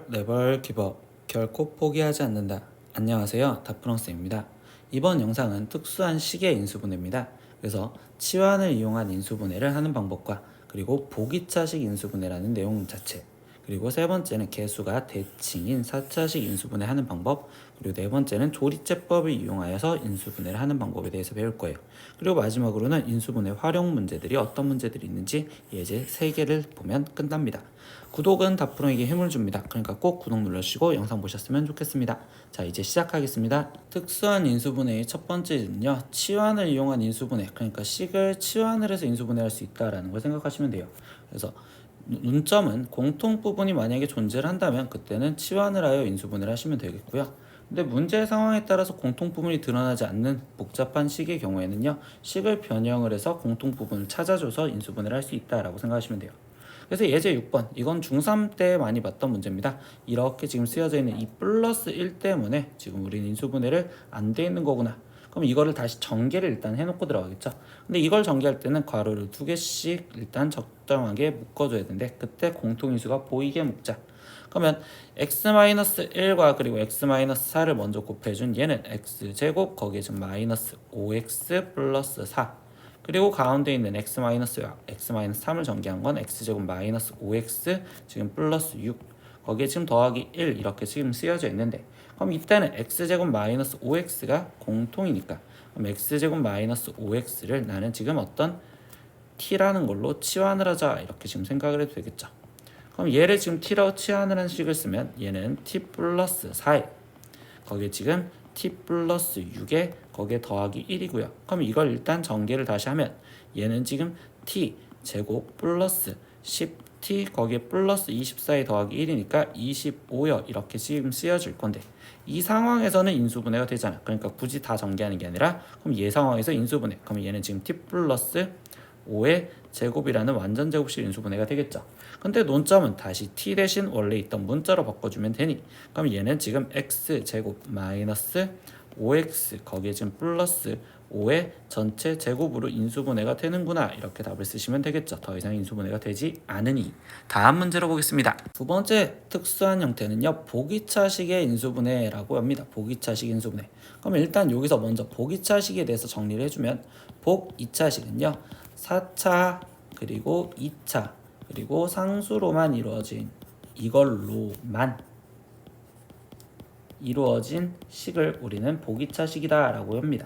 네벌 기버 결코 포기하지 않는다. 안녕하세요, 다프렁스입니다. 이번 영상은 특수한 식의 인수분해입니다. 그래서 치환을 이용한 인수분해를 하는 방법과 그리고 보기차식 인수분해라는 내용 자체, 그리고 세 번째는 개수가 대칭인 4차식 인수분해 하는 방법, 그리고 네 번째는 조리제법을 이용하여서 인수분해를 하는 방법에 대해서 배울 거예요. 그리고 마지막으로는 인수분해 활용 문제들이 어떤 문제들이 있는지 예제 3개를 보면 끝납니다. 구독은 다프렁에게 힘을 줍니다. 그러니까 꼭 구독 눌러주시고 영상 보셨으면 좋겠습니다. 자, 이제 시작하겠습니다. 특수한 인수분해의 첫 번째는요, 치환을 이용한 인수분해, 그러니까 식을 치환을 해서 인수분해할 수 있다라는 걸 생각하시면 돼요. 그래서 논점은 공통 부분이 만약에 존재를 한다면 그때는 치환을 하여 인수분해를 하시면 되겠고요. 근데 문제 상황에 따라서 공통 부분이 드러나지 않는 복잡한 식의 경우에는요, 식을 변형을 해서 공통 부분을 찾아줘서 인수분해를 할 수 있다라고 생각하시면 돼요. 그래서 예제 6번, 이건 중3 때 많이 봤던 문제입니다. 이렇게 지금 쓰여져 있는 이 플러스 1 때문에 지금 우리는 인수분해를 안 돼 있는 거구나. 그럼 이거를 다시 전개를 일단 해놓고 들어가겠죠. 근데 이걸 전개할 때는 괄호를 2개씩 일단 적정하게 묶어줘야 되는데, 그때 공통인수가 보이게 묶자. 그러면 x-1과 그리고 x-4를 먼저 곱해준 얘는 x제곱, 거기에 지금 마이너스 5x 플러스 4, 그리고 가운데 있는 x-와 x-3을 전개한 건 x제곱 마이너스 5x 지금 플러스 6, 거기에 지금 더하기 1 이렇게 지금 쓰여져 있는데, 그럼 이때는 x제곱 마이너스 5x가 공통이니까, 그럼 x제곱 마이너스 5x를 나는 지금 어떤 t라는 걸로 치환을 하자, 이렇게 지금 생각을 해도 되겠죠. 그럼 얘를 지금 t라고 치환을 한 식을 쓰면 얘는 t 플러스 4에, 거기에 지금 t 플러스 6에 거기에 더하기 1이고요. 그럼 이걸 일단 전개를 다시 하면 얘는 지금 t 제곱 플러스 10t 거기에 플러스 24에 더하기 1이니까 25여, 이렇게 지금 쓰여질 건데, 이 상황에서는 인수분해가 되잖아. 그러니까 굳이 다 전개하는 게 아니라, 그럼 얘 상황에서 인수분해, 그럼 얘는 지금 t 플러스 5의 제곱이라는 완전 제곱식 인수분해가 되겠죠. 근데 논점은 다시 t 대신 원래 있던 문자로 바꿔주면 되니, 그럼 얘는 지금 x 제곱 마이너스 5x 거기에 지금 플러스 5의 전체 제곱으로 인수분해가 되는구나, 이렇게 답을 쓰시면 되겠죠. 더 이상 인수분해가 되지 않으니. 다음 문제로 보겠습니다. 두 번째 특수한 형태는요, 보기차식의 인수분해라고 합니다. 보기차식 인수분해. 그럼 일단 여기서 먼저 보기차식에 대해서 정리를 해주면, 복 2차식은요 4차 그리고 2차 그리고 상수로만 이루어진, 이걸로만 이루어진 식을 우리는 보기차식이다 라고 합니다.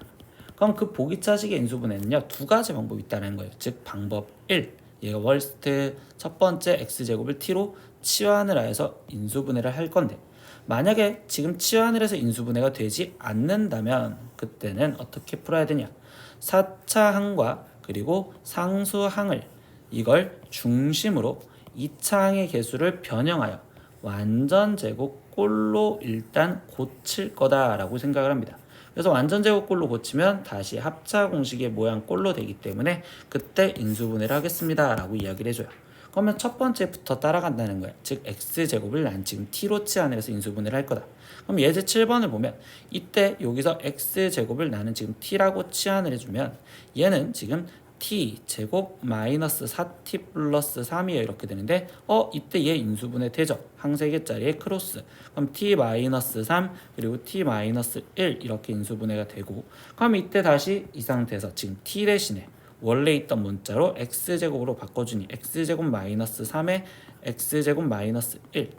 그럼 그 보기차식의 인수분해는요, 두 가지 방법이 있다는 거예요. 즉 방법 1, 얘가 월스트 첫 번째 x제곱을 t로 치환을 하여서 인수분해를 할 건데, 만약에 지금 치환을 해서 인수분해가 되지 않는다면 그때는 어떻게 풀어야 되냐, 4차 항과 그리고 상수 항을, 이걸 중심으로 2차 항의 개수를 변형하여 완전 제곱 꼴로 일단 고칠 거다라고 생각을 합니다. 그래서 완전 제곱 꼴로 고치면 다시 합차 공식의 모양 꼴로 되기 때문에 그때 인수분해를 하겠습니다 라고 이야기를 해줘요. 그러면 첫 번째부터 따라간다는 거야. 즉 x제곱을 난 지금 t로 치환을 해서 인수분해를 할 거다. 그럼 예제 7번을 보면 이때 여기서 x제곱을 나는 지금 t라고 치환을 해주면 얘는 지금 t 제곱 마이너스 4t 플러스 3이에요, 이렇게 되는데, 이때 얘 인수분해 되죠. 항 3개짜리의 크로스. 그럼 t 마이너스 3 그리고 t 마이너스 1 이렇게 인수분해가 되고, 그럼 이때 다시 이 상태에서 지금 t 대신에 원래 있던 문자로 x제곱으로 바꿔주니 x제곱 마이너스 3에 x제곱 마이너스 1,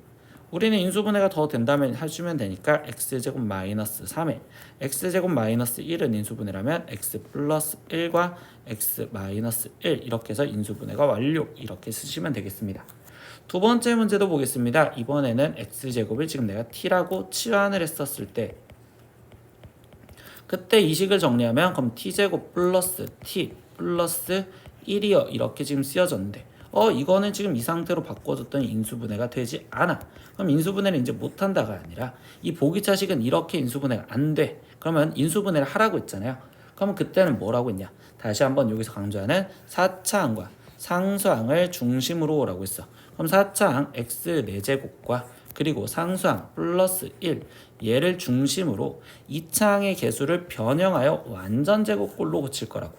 우리는 인수분해가 더 된다면 해주면 되니까 x제곱 마이너스 3에 x제곱 마이너스 1은 인수분해라면 x 플러스 1과 x 마이너스 1 이렇게 해서 인수분해가 완료, 이렇게 쓰시면 되겠습니다. 두 번째 문제도 보겠습니다. 이번에는 x제곱을 지금 내가 t라고 치환을 했었을 때, 그때 이 식을 정리하면 그럼 t제곱 플러스 t 플러스 1이요, 이렇게 지금 쓰여졌는데, 이거는 지금 이 상태로 바꿔줬더니 인수분해가 되지 않아. 그럼 인수분해를 이제 못한다가 아니라 이 보기차식은 이렇게 인수분해가 안 돼. 그러면 인수분해를 하라고 했잖아요. 그러면 그때는 뭐라고 했냐, 다시 한번 여기서 강조하는 4차항과 상수항을 중심으로 라고 했어. 그럼 4차항 x 4제곱과 그리고 상수항 플러스 1, 얘를 중심으로 2차항의 개수를 변형하여 완전 제곱꼴로 고칠 거라고.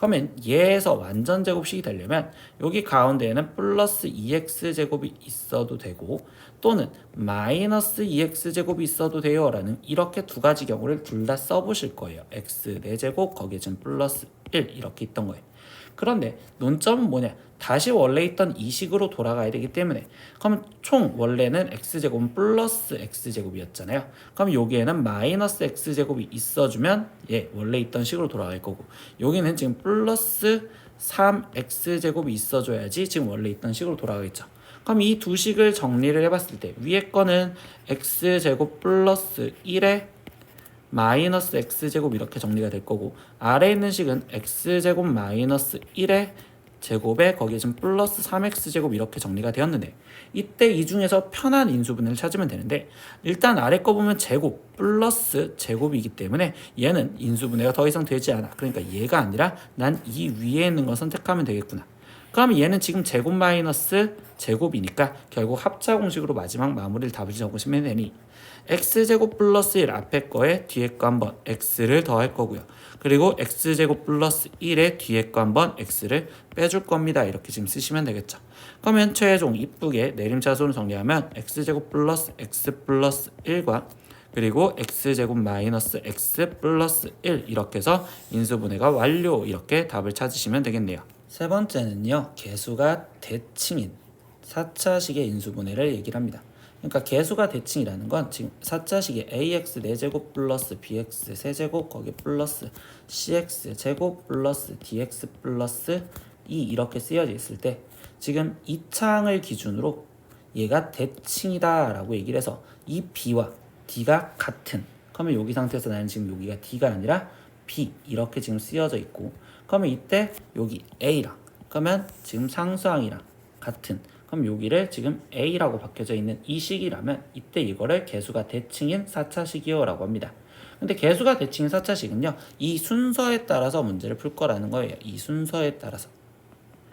그러면 얘에서 완전 제곱식이 되려면 여기 가운데에는 플러스 2x제곱이 있어도 되고 또는 마이너스 2x제곱이 있어도 돼요 라는 이렇게 두 가지 경우를 둘 다 써보실 거예요. x 4제곱 거기에 지금 플러스 1 이렇게 있던 거예요. 그런데 논점은 뭐냐? 다시 원래 있던 이 식으로 돌아가야 되기 때문에 그럼 총 원래는 x제곱은 플러스 x제곱이었잖아요. 그럼 여기에는 마이너스 x제곱이 있어주면 원래 있던 식으로 돌아갈 거고 여기는 지금 플러스 3x제곱이 있어줘야지 지금 원래 있던 식으로 돌아가겠죠. 그럼 이 두 식을 정리를 해봤을 때 위에 거는 x제곱 플러스 1에 마이너스 x제곱 이렇게 정리가 될 거고 아래에 있는 식은 x제곱 마이너스 1의 제곱에 거기에 지금 플러스 3x제곱 이렇게 정리가 되었는데 이때 이 중에서 편한 인수분해를 찾으면 되는데 일단 아래 거 보면 제곱 플러스 제곱이기 때문에 얘는 인수분해가 더 이상 되지 않아. 그러니까 얘가 아니라 난 이 위에 있는 거 선택하면 되겠구나. 그러면 얘는 지금 제곱 마이너스 제곱이니까 결국 합차 공식으로 마지막 마무리를 답을 적으시면 되니 x제곱 플러스 1 앞에 거에 뒤에 거 한번 x를 더할 거고요. 그리고 x제곱 플러스 1에 뒤에 거 한번 x를 빼줄 겁니다. 이렇게 지금 쓰시면 되겠죠. 그러면 최종 이쁘게 내림차순으로 정리하면 x제곱 플러스 x 플러스 1과 그리고 x제곱 마이너스 x 플러스 1 이렇게 해서 인수분해가 완료 이렇게 답을 찾으시면 되겠네요. 세 번째는요. 개수가 대칭인 4차식의 인수분해를 얘기를 합니다. 그러니까 개수가 대칭이라는 건 지금 4차식의 ax 4제곱 플러스 bx 3제곱 거기 플러스 cx 제곱 플러스 dx 플러스 2 이렇게 쓰여져 있을 때 지금 이 창을 기준으로 얘가 대칭이다 라고 얘기를 해서 이 b와 d가 같은 그러면 여기 상태에서 나는 지금 여기가 d가 아니라 b 이렇게 지금 쓰여져 있고 그러면 이때 여기 a랑 그러면 지금 상수항이랑 같은 그럼 여기를 지금 a라고 바뀌어져 있는 이 식이라면 이때 이거를 개수가 대칭인 4차식이요 라고 합니다. 근데 개수가 대칭인 4차식은요 이 순서에 따라서 문제를 풀 거라는 거예요. 이 순서에 따라서.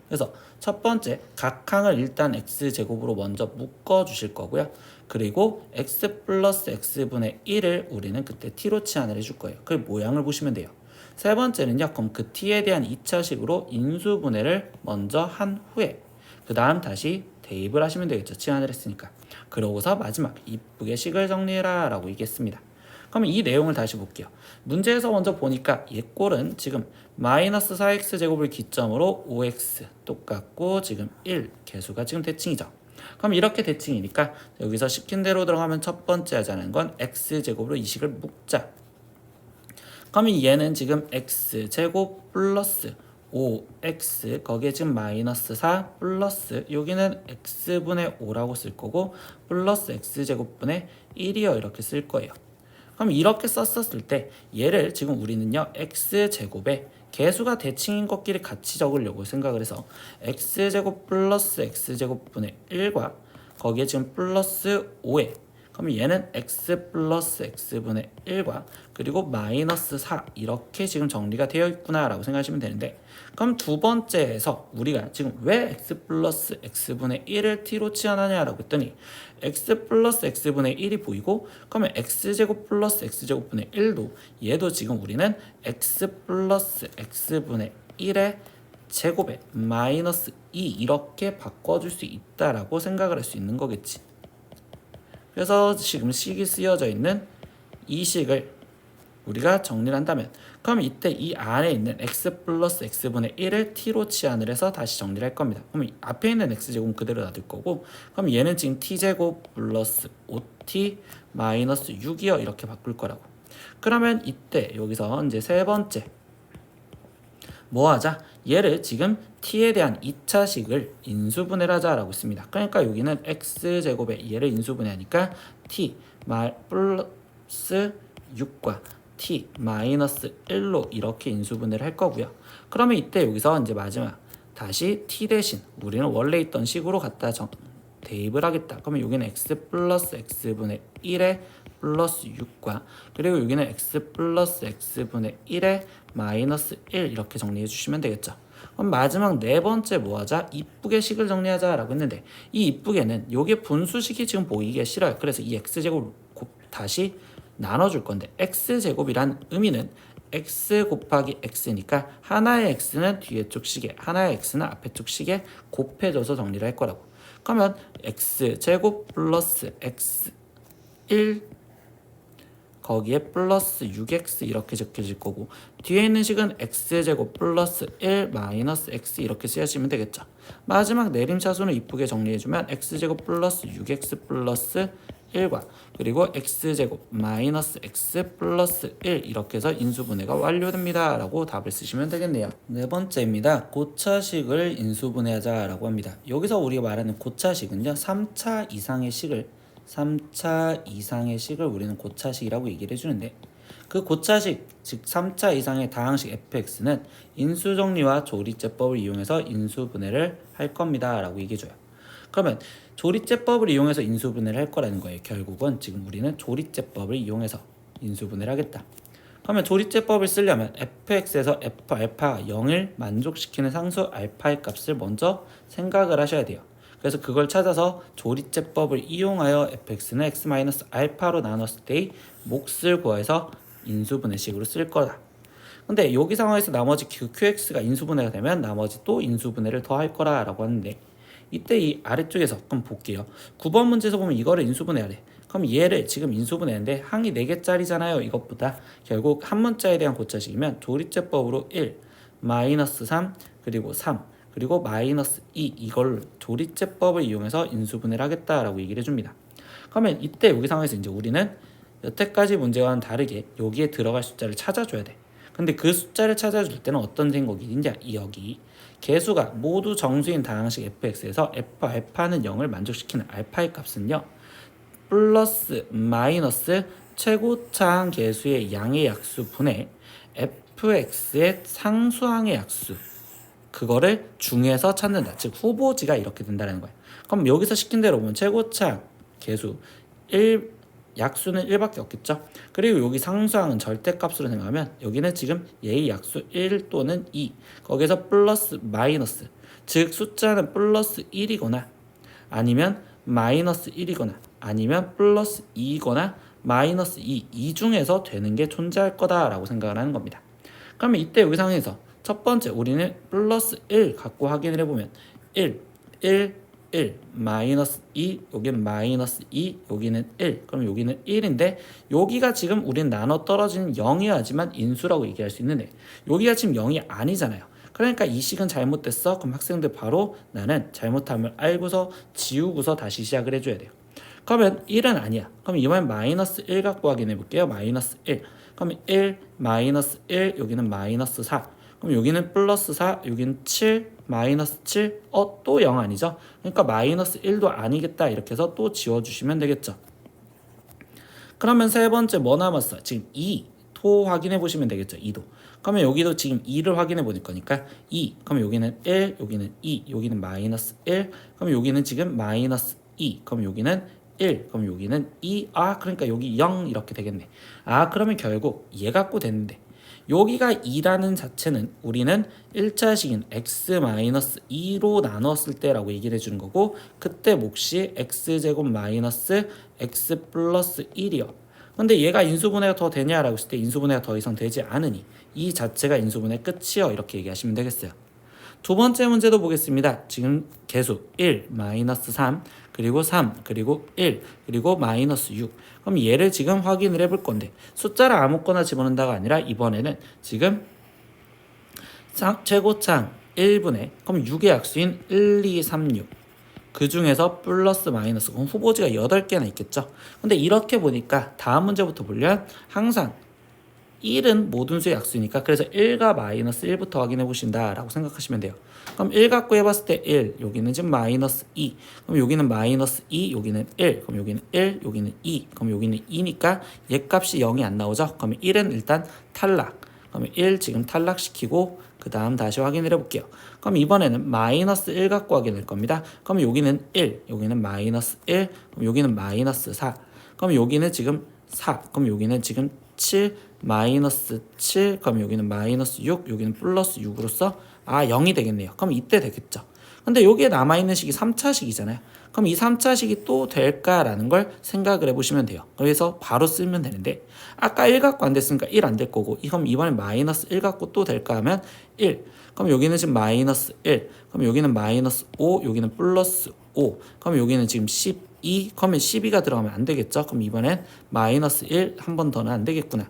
그래서 첫 번째 각 항을 일단 x제곱으로 먼저 묶어 주실 거고요. 그리고 x 플러스 x분의 1을 우리는 그때 t로 치환을 해줄 거예요. 그 모양을 보시면 돼요. 세 번째는요. 그럼 그 t에 대한 2차식으로 인수분해를 먼저 한 후에 그 다음 다시 대입을 하시면 되겠죠. 치환을 했으니까. 그러고서 마지막 이쁘게 식을 정리해라 라고 얘기했습니다. 그러면 이 내용을 다시 볼게요. 문제에서 먼저 보니까 얘 꼴은 지금 마이너스 4x제곱을 기점으로 5x 똑같고 지금 1 개수가 지금 대칭이죠. 그럼 이렇게 대칭이니까 여기서 시킨 대로 들어가면 첫 번째 하자는 건 x제곱으로 이 식을 묶자. 그러면 얘는 지금 x제곱 플러스 5x 거기에 지금 마이너스 4 플러스 여기는 x분의 5라고 쓸 거고 플러스 x제곱분의 1이요 이렇게 쓸 거예요. 그럼 이렇게 썼을 때 얘를 지금 우리는요 x제곱에 개수가 대칭인 것끼리 같이 적으려고 생각을 해서 x제곱 플러스 x제곱분의 1과 거기에 지금 플러스 5에 그럼 얘는 x 플러스 x분의 1과 그리고 마이너스 4 이렇게 지금 정리가 되어 있구나 라고 생각하시면 되는데 그럼 두 번째에서 우리가 지금 왜 x 플러스 x분의 1을 t로 치환하냐 라고 했더니 x 플러스 x분의 1이 보이고 그러면 x제곱 플러스 x제곱분의 1도 얘도 지금 우리는 x 플러스 x분의 1의 제곱에 마이너스 2 이렇게 바꿔줄 수 있다라고 생각을 할 수 있는 거겠지. 그래서 지금 식이 쓰여져 있는 이 식을 우리가 정리를 한다면 그럼 이때 이 안에 있는 x 플러스 x분의 1을 t로 치환을 해서 다시 정리를 할 겁니다. 그럼 앞에 있는 x제곱은 그대로 놔둘 거고 그럼 얘는 지금 t제곱 플러스 5t 마이너스 6이요 이렇게 바꿀 거라고. 그러면 이때 여기서 이제 세 번째 뭐 하자? 얘를 지금 t에 대한 2차식을 인수분해를 하자라고 했습니다. 그러니까 여기는 x제곱에 얘를 인수분해하니까 t 플러스 6과 t 마이너스 1로 이렇게 인수분해를 할 거고요. 그러면 이때 여기서 이제 마지막 다시 t 대신 우리는 원래 있던 식으로 갖다 대입을 하겠다. 그러면 여기는 x 플러스 x분의 1에 플러스 6과 그리고 여기는 x 플러스 x분의 1에 마이너스 1 이렇게 정리해 주시면 되겠죠. 그럼 마지막 네 번째 뭐 하자? 이쁘게 식을 정리하자 라고 했는데 이 이쁘게는 요게 분수식이 지금 보이기가 싫어요. 그래서 이 x제곱 다시 나눠줄 건데 x제곱이란 의미는 x 곱하기 x니까 하나의 x는 뒤에 쪽 시계, 하나의 x는 앞에 쪽 시계 곱해줘서 정리를 할 거라고. 그러면 x제곱 플러스 x 1 거기에 플러스 6x 이렇게 적혀질 거고, 뒤에 있는 식은 x제곱 플러스 1 마이너스 x 이렇게 쓰시면 되겠죠. 마지막 내림차순을 이쁘게 정리해주면 x제곱 플러스 6x 플러스 1과 그리고 x제곱 마이너스 x 플러스 1 이렇게 해서 인수분해가 완료됩니다 라고 답을 쓰시면 되겠네요. 네 번째입니다. 고차식을 인수분해하자 라고 합니다. 여기서 우리가 말하는 고차식은요, 3차 이상의 식을 우리는 고차식이라고 얘기를 해주는데, 그 고차식, 즉 3차 이상의 다항식 fx는 인수정리와 조리제법을 이용해서 인수분해를 할 겁니다 라고 얘기해줘요. 그러면 조리제법을 이용해서 인수분해를 할 거라는 거예요. 결국은 지금 우리는 조리제법을 이용해서 인수분해를 하겠다. 그러면 조리제법을 쓰려면 fx에서 f알파 0을 만족시키는 상수 알파의 값을 먼저 생각을 하셔야 돼요. 그래서 그걸 찾아서 조리제법을 이용하여 fx는 x-알파로 나눴을 때의 몫을 구해서 인수분해식으로 쓸 거다. 근데 여기 상황에서 나머지 qx가 인수분해가 되면 나머지 또 인수분해를 더 할 거라고 하는데, 이때 이 아래쪽에서 그럼 볼게요. 9번 문제에서 보면 이거를 인수분해하래. 그럼 얘를 지금 인수분해하는데 항이 4개짜리잖아요. 이것보다 결국 한 문자에 대한 고차식이면 조리제법으로 1, 마이너스 3, 그리고 3, 그리고 마이너스 2 이걸 조리제법을 이용해서 인수분해를 하겠다라고 얘기를 해줍니다. 그러면 이때 여기 상황에서 이제 우리는 여태까지 문제와는 다르게 여기에 들어갈 숫자를 찾아줘야 돼. 근데 그 숫자를 찾아줄 때는 어떤 생각이 있냐, 여기 개수가 모두 정수인 다항식 fx에서 f알파는 0을 만족시키는 알파의 값은요, 플러스 마이너스 최고차항 개수의 양의 약수 분의 fx의 상수항의 약수, 그거를 중에서 찾는다. 즉 후보지가 이렇게 된다는 거예요. 그럼 여기서 시킨 대로 보면 최고차항 개수 1, 약수는 1밖에 없겠죠. 그리고 여기 상수항은 절대값으로 생각하면 여기는 지금 얘의 약수 1 또는 2, 거기서 플러스 마이너스, 즉 숫자는 플러스 1이거나 아니면 마이너스 1이거나 아니면 플러스 2이거나 마이너스 2, 이 중에서 되는 게 존재할 거다라고 생각을 하는 겁니다. 그러면 이때 여기 상황에서 첫 번째 우리는 플러스 1 갖고 확인을 해보면 1, 마이너스 2, 여기는 마이너스 2, 여기는 1, 그럼 여기는 1인데 여기가 지금 우린 나눠 떨어지는 0이어야지만 인수라고 얘기할 수 있는데 여기가 지금 0이 아니잖아요. 그러니까 이 식은 잘못됐어. 그럼 학생들 바로 나는 잘못함을 알고서 지우고서 다시 시작을 해줘야 돼요. 그러면 1은 아니야. 그럼 이번엔 마이너스 1 갖고 확인해 볼게요. 마이너스 1. 그러면 1, 마이너스 1, 여기는 마이너스 4. 그럼 여기는 플러스 4, 여기는 7, 마이너스 7, 또 0 아니죠? 그러니까 마이너스 1도 아니겠다. 이렇게 해서 또 지워주시면 되겠죠. 그러면 세 번째 뭐 남았어? 지금 2, 토 확인해 보시면 되겠죠. 2도. 그러면 여기도 지금 2를 확인해 보실 거니까 2, 그럼 여기는 1, 여기는 2, 여기는 마이너스 1, 그럼 여기는 지금 마이너스 2, 그럼 여기는 1, 그럼 여기는 2, 그러니까 여기 0 이렇게 되겠네. 그러면 결국 얘 갖고 됐는데 여기가 2라는 자체는 우리는 1차식인 x-2로 나눴을 때라고 얘기를 해주는 거고, 그때 몫이 x제곱 마이너스 x 플러스 1이요. 근데 얘가 인수분해가 더 되냐라고 했을 때 인수분해가 더 이상 되지 않으니 이 자체가 인수분해 끝이요. 이렇게 얘기하시면 되겠어요. 두 번째 문제도 보겠습니다. 지금 개수 1, 마이너스 3, 그리고 3, 그리고 1, 그리고 마이너스 6. 그럼 얘를 지금 확인을 해볼 건데 숫자를 아무거나 집어넣는다가 아니라 이번에는 지금 최고차항 1분의 그럼 6의 약수인 1, 2, 3, 6. 그 중에서 플러스 마이너스, 그럼 후보지가 8개나 있겠죠. 근데 이렇게 보니까 다음 문제부터 보면 항상 1은 모든 수의 약수니까 그래서 1과 마이너스 1부터 확인해 보신다 라고 생각하시면 돼요. 그럼 1 갖고 해봤을 때 1, 여기는 지금 마이너스 2, 그럼 여기는 마이너스 2, 여기는 1, 그럼 여기는 1, 여기는 2, 그럼 여기는 2니까 얘 값이 0이 안 나오죠. 그러면 1은 일단 탈락. 그러면 1 지금 탈락시키고 그 다음 다시 확인을 해볼게요. 그럼 이번에는 마이너스 1 갖고 확인할 겁니다. 그럼 여기는 1, 여기는 마이너스 1, 그럼 여기는 마이너스 4, 그럼 여기는 지금 4, 그럼 여기는 지금 7, 마이너스 7, 그럼 여기는 마이너스 6, 여기는 플러스 6으로서 0이 되겠네요. 그럼 이때 되겠죠. 근데 여기에 남아있는 식이 3차식이잖아요. 그럼 이 3차식이 또 될까라는 걸 생각을 해보시면 돼요. 그래서 바로 쓰면 되는데 아까 1 갖고 안 됐으니까 1 안 될 거고 그럼 이번에 마이너스 1 갖고 또 될까 하면 1. 그럼 여기는 지금 마이너스 1. 그럼 여기는 마이너스 5. 여기는 플러스 5. 그럼 여기는 지금 12. 그러면 12가 들어가면 안 되겠죠. 그럼 이번엔 마이너스 1 한 번 더는 안 되겠구나.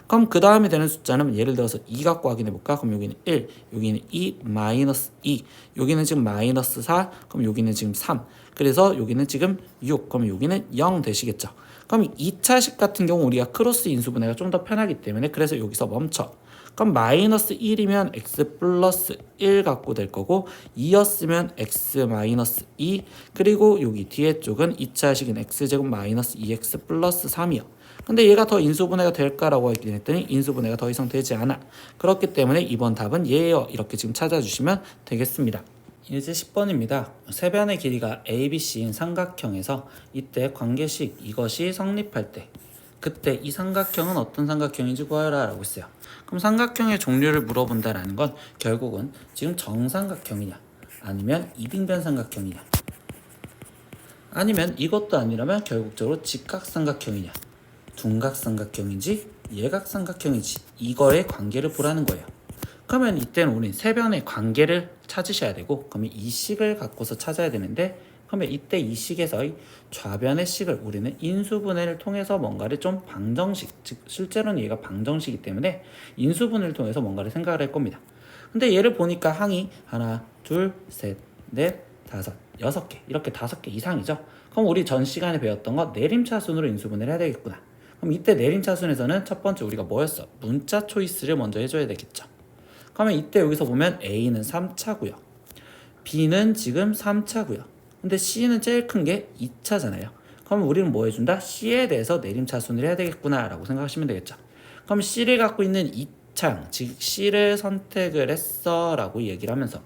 그럼 그 다음에 되는 숫자는 예를 들어서 2 갖고 확인해 볼까? 그럼 여기는 1, 여기는 2, 마이너스 2, 여기는 지금 마이너스 4, 그럼 여기는 지금 3. 그래서 여기는 지금 6, 그럼 여기는 0 되시겠죠. 그럼 2차식 같은 경우 우리가 크로스 인수분해가 좀 더 편하기 때문에 그래서 여기서 멈춰. 그럼 마이너스 1이면 x 플러스 1 갖고 될 거고 2였으면 x 마이너스 2 그리고 여기 뒤에 쪽은 2차식은 x제곱 마이너스 2x 플러스 3이요. 근데 얘가 더 인수분해가 될까라고 했더니 인수분해가 더 이상 되지 않아. 그렇기 때문에 이번 답은 얘예요. 이렇게 지금 찾아주시면 되겠습니다. 이제 10번입니다. 세변의 길이가 ABC인 삼각형에서 이때 관계식 이것이 성립할 때 그때 이 삼각형은 어떤 삼각형인지 구하라 라고 했어요. 그럼 삼각형의 종류를 물어본다라는 건 결국은 지금 정삼각형이냐 아니면 이등변 삼각형이냐 아니면 이것도 아니라면 결국적으로 직각삼각형이냐 둔각삼각형인지 예각삼각형인지 이거의 관계를 보라는 거예요. 그러면 이때는 우린 세변의 관계를 찾으셔야 되고 그러면 이 식을 갖고서 찾아야 되는데 그러면 이때 이 식에서의 좌변의 식을 우리는 인수분해를 통해서 뭔가를 좀 방정식, 즉 실제로는 얘가 방정식이기 때문에 인수분해를 통해서 뭔가를 생각을 할 겁니다. 근데 얘를 보니까 항이 하나, 둘, 셋, 넷, 다섯, 6개 이렇게 5개 이상이죠. 그럼 우리 전 시간에 배웠던 거 내림차순으로 인수분해를 해야 되겠구나. 그럼 이때 내림차순에서는 첫 번째 우리가 뭐였어? 문자 초이스를 먼저 해줘야 되겠죠. 그러면 이때 여기서 보면 A는 3차고요. B는 지금 3차고요. 근데 C는 제일 큰 게 2차잖아요. 그럼 우리는 뭐 해준다? C에 대해서 내림차순을 해야 되겠구나 라고 생각하시면 되겠죠. 그럼 C를 갖고 있는 2창, 즉 C를 선택을 했어 라고 얘기를 하면서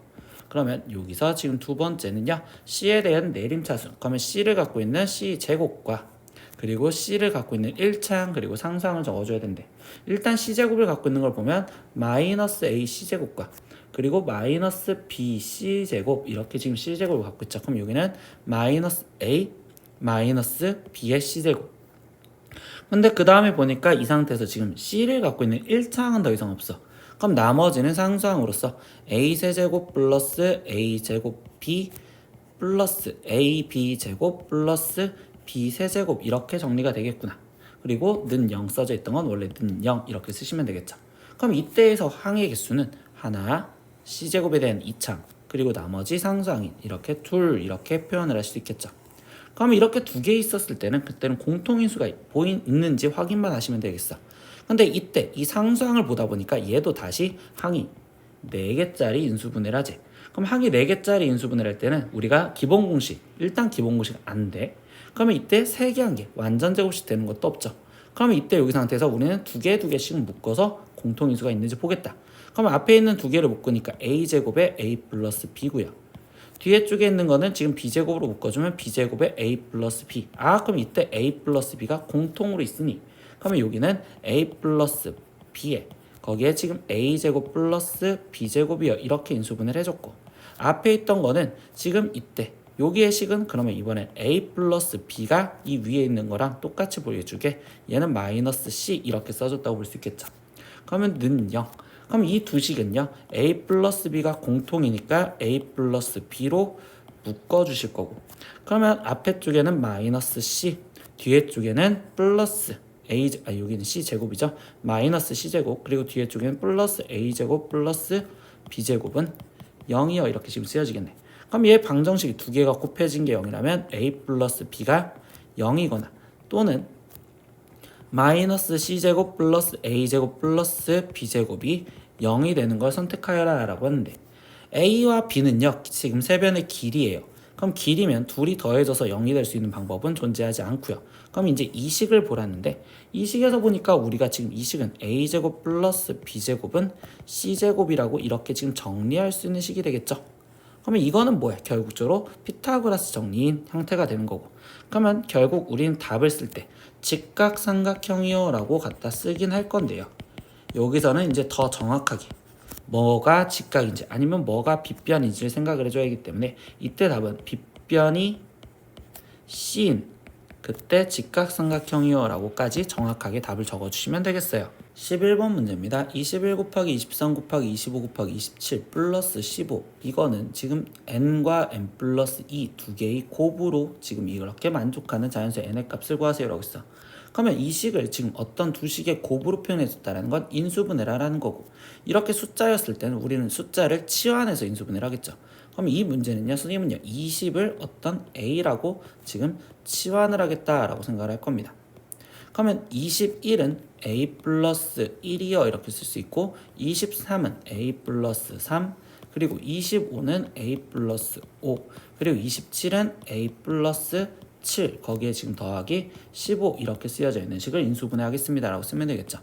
그러면 여기서 지금 두 번째는요. C에 대한 내림차순. 그러면 C를 갖고 있는 C 제곱과 그리고 C를 갖고 있는 1창 그리고 상수항을 적어줘야 된대. 일단 C제곱을 갖고 있는 걸 보면 마이너스 A C제곱과 그리고 마이너스 B C제곱 이렇게 지금 C제곱을 갖고 있죠. 그럼 여기는 마이너스 A 마이너스 B의 C제곱. 근데 그 다음에 보니까 이 상태에서 지금 C를 갖고 있는 1창은 더 이상 없어. 그럼 나머지는 상수항으로서 A 세제곱 플러스 A 제곱 B 플러스 A B 제곱 플러스 B 세제곱 이렇게 정리가 되겠구나. 그리고 는 0 써져 있던 건 원래 는 0 이렇게 쓰시면 되겠죠. 그럼 이때에서 항의 개수는 하나, C제곱에 대한 2창 그리고 나머지 상수항인 이렇게 둘 이렇게 표현을 할 수 있겠죠. 그럼 이렇게 두 개 있었을 때는 그때는 공통인수가 있는지 확인만 하시면 되겠어. 근데 이때 이 상수항을 보다 보니까 얘도 다시 항이 4개짜리 인수분해를 하지. 그럼 항이 4개짜리 인수분해를 할 때는 우리가 기본 공식, 일단 기본 공식 안 돼. 그러면 이때 3개 한 개, 완전 제곱식 되는 것도 없죠. 그러면 이때 여기 상태에서 우리는 두 개씩 묶어서 공통인수가 있는지 보겠다. 그러면 앞에 있는 두 개를 묶으니까 A제곱에 A 플러스 B고요. 뒤에 쪽에 있는 거는 지금 B제곱으로 묶어주면 B제곱에 A 플러스 B. 그럼 이때 A 플러스 B가 공통으로 있으니 그러면 여기는 A 플러스 B에 거기에 지금 A제곱 플러스 B제곱이요. 이렇게 인수분해를 해줬고 앞에 있던 거는 지금 이때 여기의 식은 그러면 이번엔 A 플러스 B가 이 위에 있는 거랑 똑같이 보여주게 얘는 마이너스 C 이렇게 써줬다고 볼 수 있겠죠. 그러면 는 0. 그럼 이 두 식은요. A 플러스 B가 공통이니까 A 플러스 B로 묶어주실 거고 그러면 앞에 쪽에는 마이너스 C 뒤에 쪽에는 플러스 여기는 C제곱이죠. 마이너스 C제곱 그리고 뒤에 쪽에는 플러스 A제곱 플러스 B제곱은 0이요. 이렇게 지금 쓰여지겠네. 그럼 얘 방정식이 두 개가 곱해진 게 0이라면 A 플러스 B가 0이거나 또는 마이너스 C제곱 플러스 A제곱 플러스 B제곱이 0이 되는 걸 선택하여라 라고 하는데 A와 B는요. 지금 세변의 길이에요. 그럼 길이면 둘이 더해져서 0이 될 수 있는 방법은 존재하지 않고요. 그럼 이제 이 식을 보라는데 이 식에서 보니까 우리가 지금 이 식은 A제곱 플러스 B제곱은 C제곱이라고 이렇게 지금 정리할 수 있는 식이 되겠죠. 그러면 이거는 뭐야? 결국적으로 피타고라스 정리인 형태가 되는 거고 그러면 결국 우리는 답을 쓸 때 직각삼각형이요 라고 갖다 쓰긴 할 건데요. 여기서는 이제 더 정확하게 뭐가 직각인지 아니면 뭐가 빗변인지를 생각을 해줘야 하기 때문에 이때 답은 빗변이 C인 그때 직각삼각형이요 라고까지 정확하게 답을 적어주시면 되겠어요. 11번 문제입니다. 21 곱하기 23 곱하기 25 곱하기 27 플러스 15 이거는 지금 n과 n 플러스 2 두 개의 곱으로 지금 이렇게 만족하는 자연수의 n의 값을 구하세요 라고 했어. 그러면 이 식을 지금 어떤 두 식의 곱으로 표현해줬다는 건 인수분해라는 거고, 이렇게 숫자였을 때는 우리는 숫자를 치환해서 인수분해를 하겠죠. 그럼 이 문제는요, 선생님은요 20을 어떤 a라고 지금 치환을 하겠다라고 생각을 할 겁니다. 그러면 21은 a 플러스 1이요 이렇게 쓸 수 있고, 23은 a 플러스 3, 그리고 25는 a 플러스 5, 그리고 27은 a 플러스 7 거기에 지금 더하기 15 이렇게 쓰여져 있는 식을 인수분해하겠습니다 라고 쓰면 되겠죠.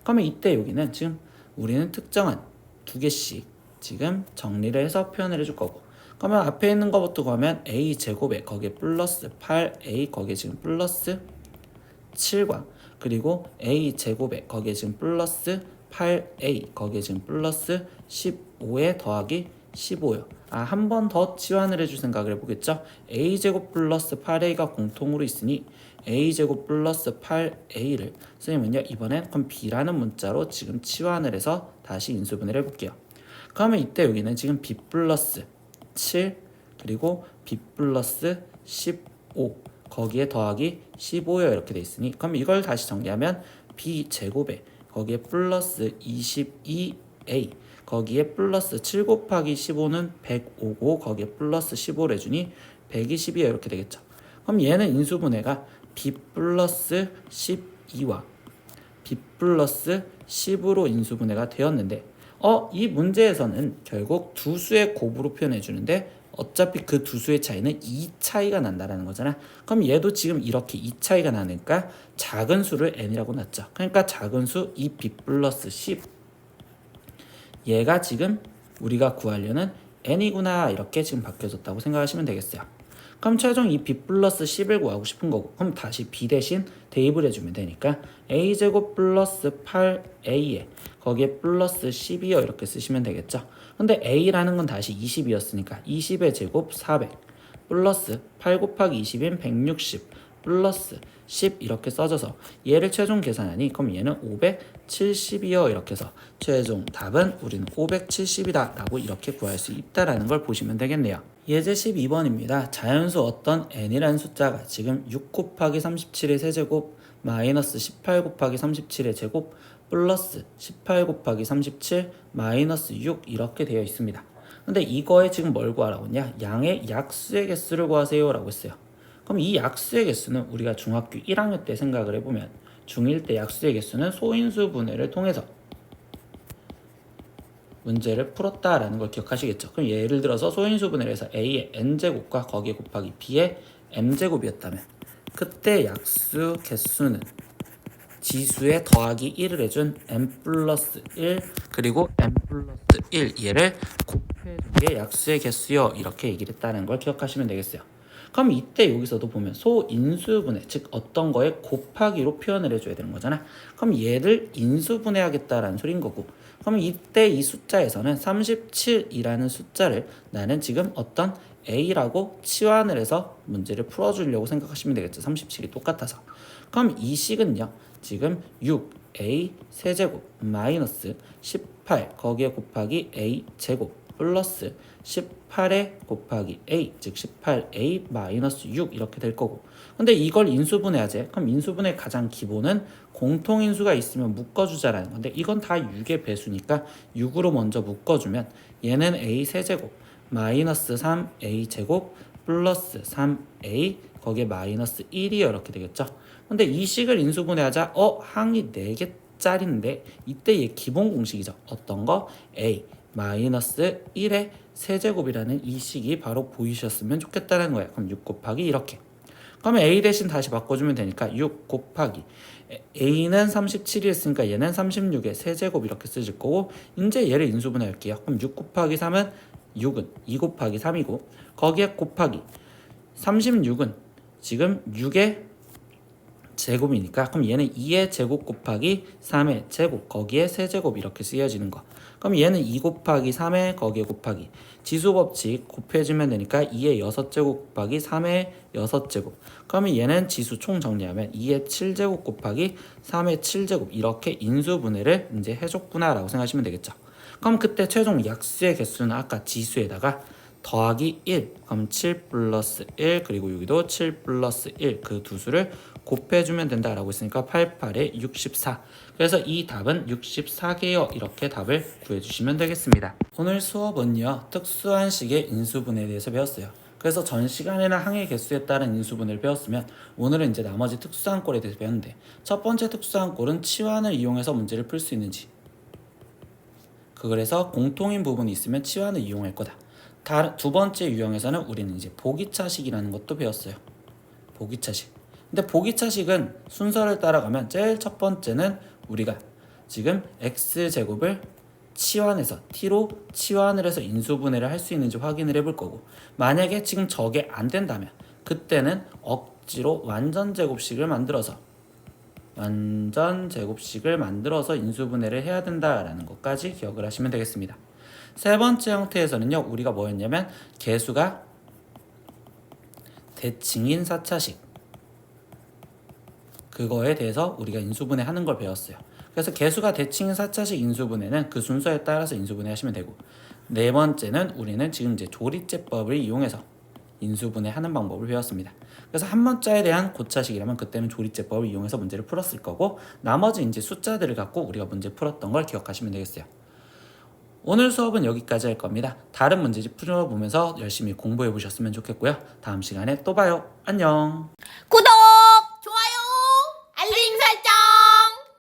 그러면 이때 여기는 지금 우리는 특정한 두 개씩 지금 정리를 해서 표현을 해줄 거고, 그러면 앞에 있는 것부터 구하면 a 제곱에 거기에 플러스 8a 거기에 지금 플러스 7과 그리고 a 제곱에 거기에 지금 플러스 8a 거기에 지금 플러스 15에 더하기 15요. 한 번 더 치환을 해줄 생각을 해보겠죠. a제곱 플러스 8a가 공통으로 있으니 a제곱 플러스 8a를 선생님은요 이번엔 그럼 b라는 문자로 지금 치환을 해서 다시 인수분해를 해볼게요. 그러면 이때 여기는 지금 b 플러스 7 그리고 b 플러스 15 거기에 더하기 15요 이렇게 돼 있으니, 그럼 이걸 다시 정리하면 b 제곱에 거기에 플러스 22a 거기에 플러스 7 곱하기 15는 105고 거기에 플러스 15를 해주니 120이요 이렇게 되겠죠. 그럼 얘는 인수분해가 b 플러스 12와 b 플러스 10으로 인수분해가 되었는데, 이 문제에서는 결국 두 수의 곱으로 표현해 주는데 어차피 그 두 수의 차이는 2 차이가 난다라는 거잖아. 그럼 얘도 지금 이렇게 2 차이가 나니까 작은 수를 n이라고 놨죠. 그러니까 작은 수 2b 플러스 10 얘가 지금 우리가 구하려는 n이구나 이렇게 지금 바뀌어졌다고 생각하시면 되겠어요. 그럼 최종 이 b 플러스 10을 구하고 싶은 거고, 그럼 다시 b 대신 대입을 해주면 되니까 a제곱 플러스 8a에 거기에 플러스 12요 이렇게 쓰시면 되겠죠. 근데 a라는 건 다시 20이었으니까 20의 제곱 400 플러스 8 곱하기 20인 160 플러스 10 이렇게 써져서 얘를 최종 계산하니 그럼 얘는 570이요 이렇게 해서 최종 답은 우리는 570이다 라고 이렇게 구할 수 있다라는 걸 보시면 되겠네요. 예제 12번입니다. 자연수 어떤 n이라는 숫자가 지금 6 곱하기 37의 세제곱 마이너스 18 곱하기 37의 제곱 플러스 18 곱하기 37 마이너스 6 이렇게 되어 있습니다. 근데 이거에 지금 뭘 구하라고 했냐? 양의 약수의 개수를 구하세요 라고 했어요. 그럼 이 약수의 개수는 우리가 중학교 1학년 때 생각을 해보면 중1 때 약수의 개수는 소인수 분해를 통해서 문제를 풀었다라는 걸 기억하시겠죠. 그럼 예를 들어서 소인수 분해를 해서 a의 n제곱과 거기에 곱하기 b의 m제곱이었다면 그때 약수 개수는 지수에 더하기 1을 해준 n 플러스 1 그리고 n 플러스 1 얘를 곱해준 게 약수의 개수요 이렇게 얘기를 했다는 걸 기억하시면 되겠어요. 그럼 이때 여기서도 보면 소인수분해, 즉 어떤 거에 곱하기로 표현을 해줘야 되는 거잖아. 그럼 얘를 인수분해하겠다라는 소린 거고, 그럼 이때 이 숫자에서는 37이라는 숫자를 나는 지금 어떤 a라고 치환을 해서 문제를 풀어주려고 생각하시면 되겠죠. 37이 똑같아서. 그럼 이 식은요 지금 6a 세제곱 마이너스 18 거기에 곱하기 a 제곱 플러스 18에 곱하기 a 즉 18a 마이너스 6 이렇게 될 거고, 근데 이걸 인수분해하지. 그럼 인수분해 가장 기본은 공통인수가 있으면 묶어주자라는 건데 이건 다 6의 배수니까 6으로 먼저 묶어주면 얘는 a 세제곱 마이너스 3a 제곱 플러스 3a 거기에 마이너스 1이요 이렇게 되겠죠. 근데 이 식을 인수분해하자 항이 4개짜리인데 이때 얘 기본 공식이죠. 어떤 거? a 마이너스 1의 세제곱이라는 이 식이 바로 보이셨으면 좋겠다는 거예요. 그럼 6 곱하기 이렇게. 그러면 a 대신 다시 바꿔주면 되니까 6 곱하기 a는 37이었으니까 얘는 36의 세제곱 이렇게 쓰실 거고, 이제 얘를 인수분해 할게요. 그럼 6 곱하기 3은 6은 2 곱하기 3이고 거기에 곱하기 36은 지금 6의 제곱이니까 그럼 얘는 2의 제곱 곱하기 3의 제곱 거기에 세제곱 이렇게 쓰여지는 거. 그럼 얘는 2 곱하기 3의 거기에 곱하기 지수법칙 곱해주면 되니까 2의 6제곱 곱하기 3의 6제곱. 그러면 얘는 지수 총 정리하면 2의 7제곱 곱하기 3의 7제곱 이렇게 인수분해를 이제 해줬구나 라고 생각하시면 되겠죠. 그럼 그때 최종 약수의 개수는 아까 지수에다가 더하기 1, 그럼 7 플러스 1, 그리고 여기도 7 플러스 1 그 두 수를 곱해주면 된다라고 했으니까 88에 64. 그래서 이 답은 64개요. 이렇게 답을 구해주시면 되겠습니다. 오늘 수업은요, 특수한 식의 인수분해에 대해서 배웠어요. 그래서 전 시간에는 항의 개수에 따른 인수분해를 배웠으면 오늘은 이제 나머지 특수한 꼴에 대해서 배웠는데 첫 번째 특수한 꼴은 치환을 이용해서 문제를 풀 수 있는지 그래서 공통인 부분이 있으면 치환을 이용할 거다. 두 번째 유형에서는 우리는 이제 보기차식이라는 것도 배웠어요. 보기차식. 근데 보기차식은 순서를 따라가면 제일 첫 번째는 우리가 지금 x제곱을 치환해서 t로 치환을 해서 인수분해를 할 수 있는지 확인을 해볼 거고, 만약에 지금 저게 안 된다면 그때는 억지로 완전제곱식을 만들어서 인수분해를 해야 된다라는 것까지 기억을 하시면 되겠습니다. 세 번째 형태에서는요, 우리가 뭐였냐면 개수가 대칭인 4차식 그거에 대해서 우리가 인수분해 하는 걸 배웠어요. 그래서 개수가 대칭인 4차식 인수분해는 그 순서에 따라서 인수분해 하시면 되고, 네 번째는 우리는 지금 이제 조리제법을 이용해서 인수분해 하는 방법을 배웠습니다. 그래서 한 문자에 대한 고차식이라면 그때는 조리제법을 이용해서 문제를 풀었을 거고, 나머지 이제 숫자들을 갖고 우리가 문제 풀었던 걸 기억하시면 되겠어요. 오늘 수업은 여기까지 할 겁니다. 다른 문제집 풀어보면서 열심히 공부해 보셨으면 좋겠고요. 다음 시간에 또 봐요. 안녕. 구독!